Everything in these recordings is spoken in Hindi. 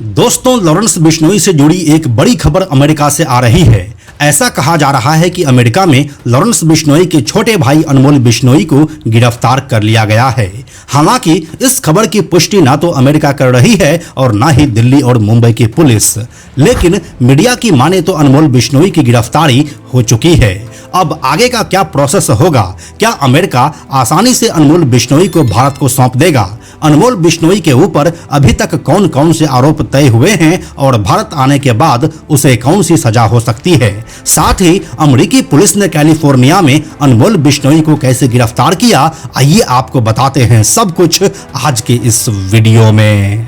दोस्तों, लॉरेंस बिश्नोई से जुड़ी एक बड़ी खबर अमेरिका से आ रही है। ऐसा कहा जा रहा है कि अमेरिका में लॉरेंस बिश्नोई के छोटे भाई अनमोल बिश्नोई को गिरफ्तार कर लिया गया है। हालांकि इस खबर की पुष्टि ना तो अमेरिका कर रही है और ना ही दिल्ली और मुंबई की पुलिस, लेकिन मीडिया की माने तो अनमोल बिश्नोई की गिरफ्तारी हो चुकी है। अब आगे का क्या प्रोसेस होगा? क्या अमेरिका आसानी से अनमोल बिश्नोई को भारत को सौंप देगा? अनमोल बिश्नोई के ऊपर अभी तक कौन कौन से आरोप तय हुए हैं और भारत आने के बाद उसे कौन सी सजा हो सकती है? साथ ही अमेरिकी पुलिस ने कैलिफोर्निया में अनमोल बिश्नोई को कैसे गिरफ्तार किया, आइए आपको बताते हैं सब कुछ आज के इस वीडियो में।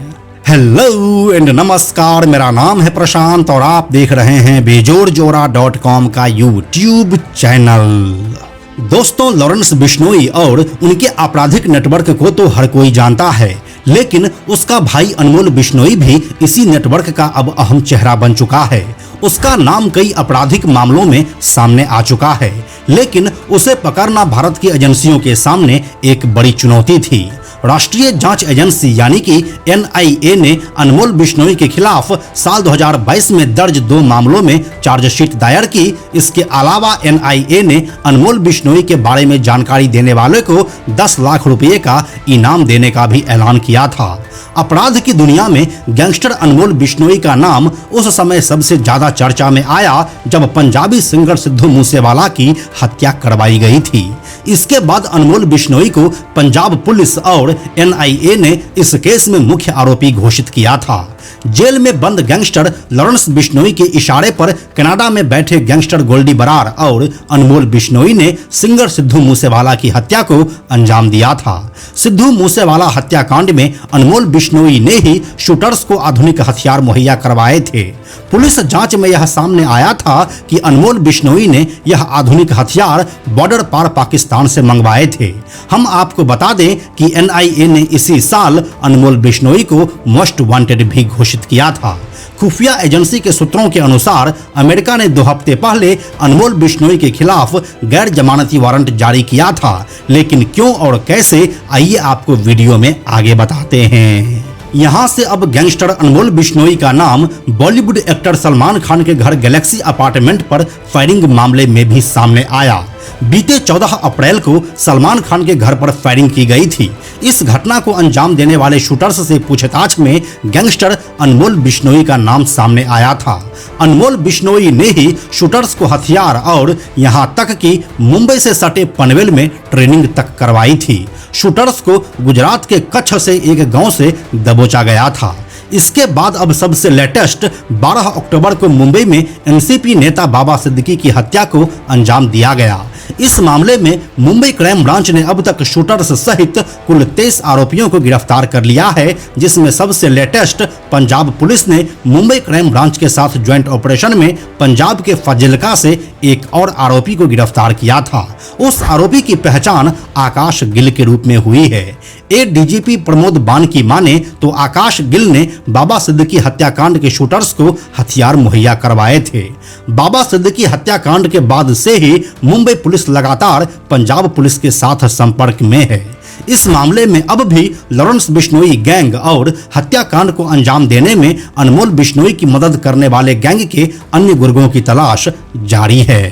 हेलो एंड नमस्कार, मेरा नाम है प्रशांत और आप देख रहे हैं बेजोड़जोड़ा.com का यूट्यूब चैनल। दोस्तों, लॉरेंस बिश्नोई और उनके आपराधिक नेटवर्क को तो हर कोई जानता है, लेकिन उसका भाई अनमोल बिश्नोई भी इसी नेटवर्क का अब अहम चेहरा बन चुका है। उसका नाम कई आपराधिक मामलों में सामने आ चुका है, लेकिन उसे पकड़ना भारत की एजेंसियों के सामने एक बड़ी चुनौती थी। राष्ट्रीय जांच एजेंसी यानी कि NIA ने अनमोल बिश्नोई के खिलाफ साल 2022 में दर्ज 2 मामलों में चार्जशीट दायर की। इसके अलावा NIA ने अनमोल बिश्नोई के बारे में जानकारी देने वाले को 10 लाख रुपए का इनाम देने का भी ऐलान किया था। अपराध की दुनिया में गैंगस्टर अनमोल बिश्नोई का नाम उस समय सबसे ज्यादा चर्चा में आया जब पंजाबी सिंगर सिद्धू मूसेवाला की हत्या करवाई गई थी। इसके बाद अनमोल बिश्नोई को पंजाब पुलिस और NIA ने इस केस में मुख्य आरोपी घोषित किया था। जेल में बंद गैंगस्टर लॉरेंस बिश्नोई के इशारे पर कनाडा में बैठे गैंगस्टर गोल्डी बरार और अनमोल बिश्नोई ने सिंगर सिद्धू मूसेवाला की हत्या को अंजाम दिया था। सिद्धू मूसेवाला हत्याकांड में अनमोल बिश्नोई ने ही शूटर्स को आधुनिक हथियार मुहैया करवाए थे। पुलिस जांच में यह सामने आया था कि अनमोल बिश्नोई ने यह आधुनिक हथियार बॉर्डर पार पाकिस्तान से मंगवाए थे। हम आपको बता दें कि NIA ने इसी साल अनमोल बिश्नोई को मोस्ट वांटेड भी घोषित किया था। खुफिया एजेंसी के सूत्रों के अनुसार अमेरिका ने 2 हफ्ते पहले अनमोल बिश्नोई के खिलाफ गैर जमानती वारंट जारी किया था, लेकिन क्यों और कैसे, आइए आपको वीडियो में आगे बताते हैं। यहाँ से अब गैंगस्टर अनमोल बिश्नोई का नाम बॉलीवुड एक्टर सलमान खान के घर गैलेक्सी अपार्टमेंट पर फायरिंग मामले में भी सामने आया। बीते 14 अप्रैल को सलमान खान के घर पर फायरिंग की गई थी। इस घटना को अंजाम देने वाले शूटर्स से पूछताछ में गैंगस्टर अनमोल बिश्नोई का नाम सामने आया था। अनमोल बिश्नोई ने ही शूटर्स को हथियार और यहां तक कि मुंबई से सटे पनवेल में ट्रेनिंग तक करवाई थी। शूटर्स को गुजरात के कच्छ से एक गांव से दबोचा गया था। इसके बाद अब सबसे लेटेस्ट 12 अक्टूबर को मुंबई में NCP नेता बाबा सिद्दीकी की हत्या को अंजाम दिया गया। इस मामले में मुंबई क्राइम ब्रांच ने अब तक शूटर्स सहित कुल 23 आरोपियों को गिरफ्तार कर लिया है, जिसमें सबसे लेटेस्ट पंजाब पुलिस ने मुंबई क्राइम ब्रांच के साथ ज्वाइंट ऑपरेशन में पंजाब के फाजिल्का से एक और आरोपी को गिरफ्तार किया था। उस आरोपी की पहचान आकाश गिल के रूप में हुई है। ADGP प्रमोद बान की माने तो आकाश गिल ने बाबा सिद्दीकी हत्याकांड के शूटर्स को हथियार मुहैया करवाए थे। बाबा सिद्दीकी हत्याकांड के बाद से ही मुंबई पुलिस लगातार पंजाब पुलिस के साथ संपर्क में है। इस मामले में अब भी लॉरेंस बिश्नोई गैंग और हत्याकांड को अंजाम देने में अनमोल बिश्नोई की मदद करने वाले गैंग के अन्य गुर्गों की तलाश जारी है।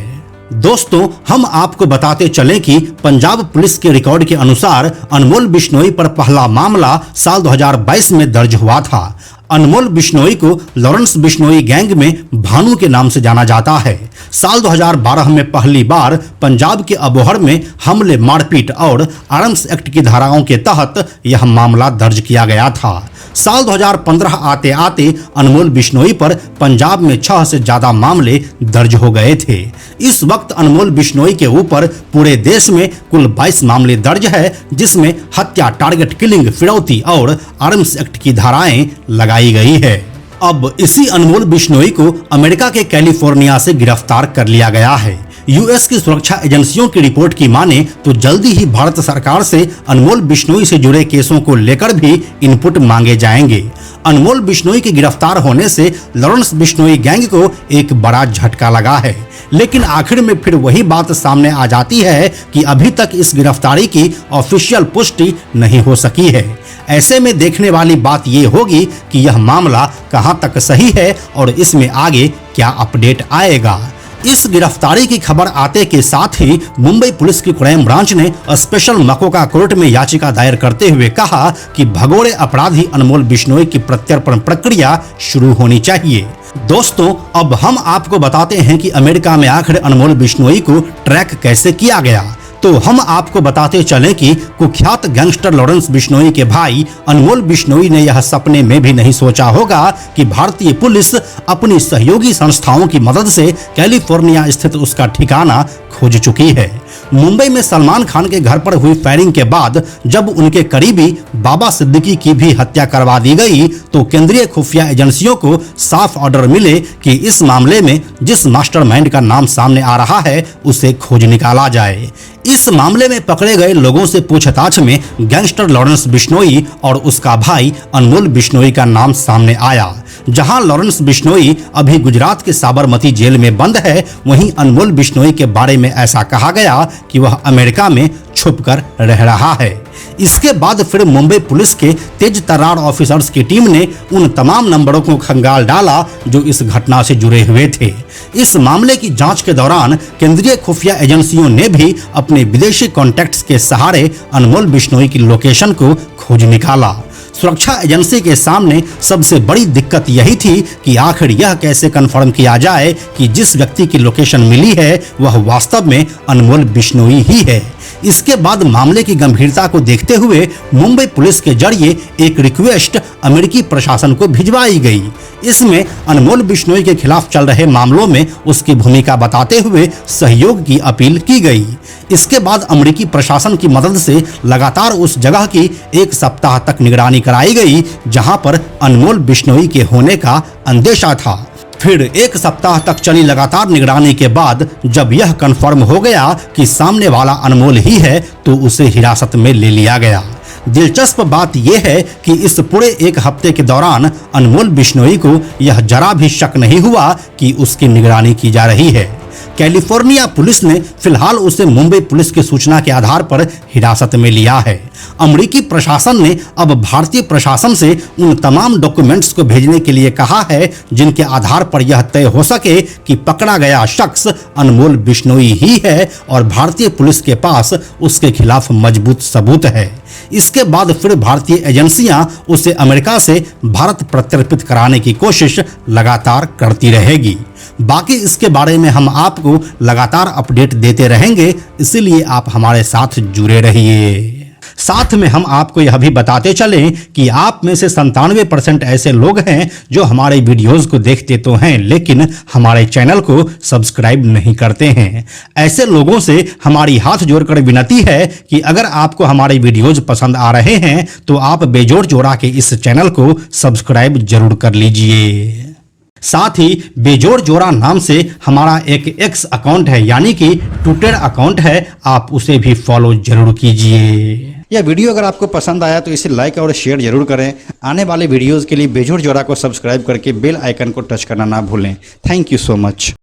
दोस्तों, हम आपको बताते चलें कि पंजाब पुलिस के रिकॉर्ड के अनुसार अनमोल बिश्नोई पर पहला मामला साल 2022 में दर्ज हुआ था। अनमोल बिश्नोई को लॉरेंस बिश्नोई गैंग में भानु के नाम से जाना जाता है। साल 2012 में पहली बार पंजाब के अबोहर में हमले, मारपीट और आर्म्स एक्ट की धाराओं के तहत यह मामला दर्ज किया गया था। साल 2015 आते आते अनमोल बिश्नोई पर पंजाब में 6 से ज्यादा मामले दर्ज हो गए थे। इस वक्त अनमोल बिश्नोई के ऊपर पूरे देश में कुल 22 मामले दर्ज है, जिसमें हत्या, टारगेट किलिंग, फिरौती और आर्म्स एक्ट की धाराएं लगाई गई है। अब इसी अनमोल बिश्नोई को अमेरिका के कैलिफोर्निया से गिरफ्तार कर लिया गया है। यूएस की सुरक्षा एजेंसियों की रिपोर्ट की माने तो जल्दी ही भारत सरकार से अनमोल बिश्नोई से जुड़े केसों को लेकर भी इनपुट मांगे जाएंगे। अनमोल बिश्नोई के गिरफ्तार होने से लॉरेंस बिश्नोई गैंग को एक बड़ा झटका लगा है, लेकिन आखिर में फिर वही बात सामने आ जाती है कि अभी तक इस गिरफ्तारी की ऑफिशियल पुष्टि नहीं हो सकी है। ऐसे में देखने वाली बात ये होगी कि यह मामला कहां तक सही है और इसमें आगे क्या अपडेट आएगा। इस गिरफ्तारी की खबर आते के साथ ही मुंबई पुलिस की क्राइम ब्रांच ने स्पेशल मकोका कोर्ट में याचिका दायर करते हुए कहा कि भगोड़े अपराधी अनमोल बिश्नोई की प्रत्यर्पण प्रक्रिया शुरू होनी चाहिए। दोस्तों, अब हम आपको बताते हैं कि अमेरिका में आखिर अनमोल बिश्नोई को ट्रैक कैसे किया गया। तो हम आपको बताते चलें कि कुख्यात गैंगस्टर लॉरेंस बिश्नोई के भाई अनमोल बिश्नोई ने यह सपने में भी नहीं सोचा होगा कि भारतीय पुलिस अपनी सहयोगी संस्थाओं की मदद से कैलिफोर्निया स्थित उसका ठिकाना खोज चुकी है। मुंबई में सलमान खान के घर पर हुई फायरिंग के बाद जब उनके करीबी बाबा सिद्दीकी की भी हत्या करवा दी गई तो केंद्रीय खुफिया एजेंसियों को साफ ऑर्डर मिले कि इस मामले में जिस मास्टरमाइंड का नाम सामने आ रहा है उसे खोज निकाला जाए। इस मामले में पकड़े गए लोगों से पूछताछ में गैंगस्टर लॉरेंस बिश्नोई और उसका भाई अनमोल बिश्नोई का नाम सामने आया। जहां लॉरेंस बिश्नोई अभी गुजरात के साबरमती जेल में बंद है, वहीं अनमोल बिश्नोई के बारे में ऐसा कहा गया कि वह अमेरिका में छुपकर रह रहा है। इसके बाद फिर मुंबई पुलिस के तेज तर्रार ऑफिसर्स की टीम ने उन तमाम नंबरों को खंगाल डाला जो इस घटना से जुड़े हुए थे। इस मामले की जांच के दौरान केंद्रीय खुफिया एजेंसियों ने भी अपने विदेशी कॉन्टैक्ट्स के सहारे अनमोल बिश्नोई की लोकेशन को खोज निकाला। सुरक्षा एजेंसी के सामने सबसे बड़ी दिक्कत यही थी कि आखिर यह कैसे कंफर्म किया जाए कि जिस व्यक्ति की लोकेशन मिली है वह वास्तव में अनमोल बिश्नोई ही है। इसके बाद मामले की गंभीरता को देखते हुए मुंबई पुलिस के जरिए एक रिक्वेस्ट अमेरिकी प्रशासन को भिजवाई गई। इसमें अनमोल बिश्नोई के खिलाफ चल रहे मामलों में उसकी भूमिका बताते हुए सहयोग की अपील की गई। इसके बाद अमेरिकी प्रशासन की मदद से लगातार उस जगह की एक सप्ताह तक निगरानी कराई गई जहां पर अनमोल बिश्नोई के होने का अंदेशा था। फिर एक सप्ताह तक चली लगातार निगरानी के बाद जब यह कंफर्म हो गया कि सामने वाला अनमोल ही है तो उसे हिरासत में ले लिया गया। दिलचस्प बात यह है कि इस पूरे एक हफ्ते के दौरान अनमोल बिश्नोई को यह जरा भी शक नहीं हुआ कि उसकी निगरानी की जा रही है। कैलिफोर्निया पुलिस ने फिलहाल उसे मुंबई पुलिस की सूचना के आधार पर हिरासत में लिया है। अमेरिकी प्रशासन ने अब भारतीय प्रशासन से उन तमाम डॉक्यूमेंट्स को भेजने के लिए कहा है जिनके आधार पर यह तय हो सके कि पकड़ा गया शख्स अनमोल बिश्नोई ही है और भारतीय पुलिस के पास उसके खिलाफ मजबूत सबूत है। इसके बाद फिर भारतीय एजेंसियां उसे अमेरिका से भारत प्रत्यर्पित कराने की कोशिश लगातार करती रहेगी। बाकी इसके बारे में हम आपको लगातार अपडेट देते रहेंगे, इसीलिए आप हमारे साथ जुड़े रहिए। साथ में हम आपको यह भी बताते चलें कि आप में से 97% ऐसे लोग हैं जो हमारे वीडियोस को देखते तो हैं लेकिन हमारे चैनल को सब्सक्राइब नहीं करते हैं। ऐसे लोगों से हमारी हाथ जोड़कर विनती है कि अगर आपको हमारे वीडियोस पसंद आ रहे हैं तो आप बेजोड़ जोड़ा के इस चैनल को सब्सक्राइब जरूर कर लीजिए। साथ ही बेजोड़ जोड़ा नाम से हमारा एक एक्स अकाउंट है यानी कि ट्विटर अकाउंट है, आप उसे भी फॉलो जरूर कीजिए। यह वीडियो अगर आपको पसंद आया तो इसे लाइक और शेयर जरूर करें। आने वाले वीडियोस के लिए बेजोड़ जोड़ा को सब्सक्राइब करके बेल आइकन को टच करना ना भूलें। Thank you so much.